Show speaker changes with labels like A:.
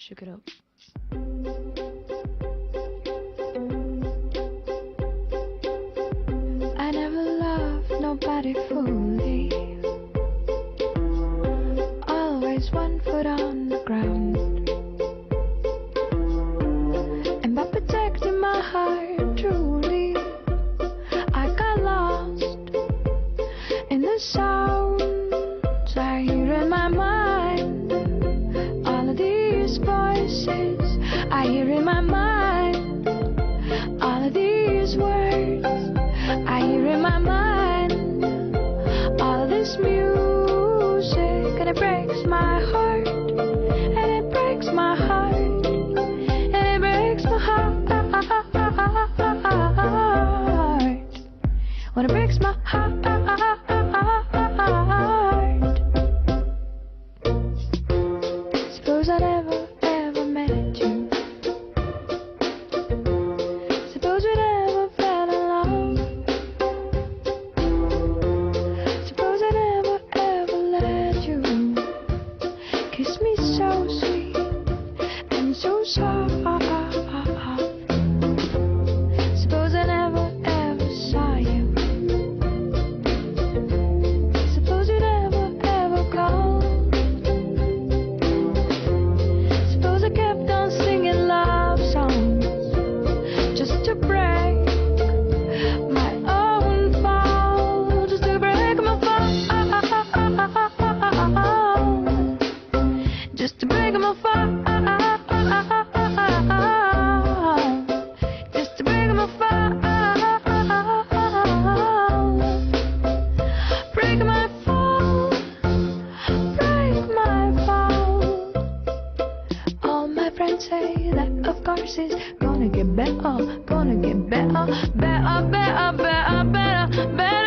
A: Shake it up. I never loved nobody fully. Always one foot on the ground. And by protecting my heart truly, I got lost in the sounds I hear in my mind. All of these voices I hear in my mind. All of these words I hear in my mind. All of this music, and it breaks my heart. And it breaks my heart. And it breaks my heart. When it breaks my heart. Suppose I never ever met you. Suppose we never fell in love. Suppose I never ever let you kiss me so sweet and so soft. Suppose I never ever saw you. Suppose you never ever called. Suppose I kept on singing love songs just to break my own fall, just to break my fall, just to break my fall, just to break my fall, break my fall, break my fall. All my friends say that of course it's gonna get better, better, better, better, better, better, better.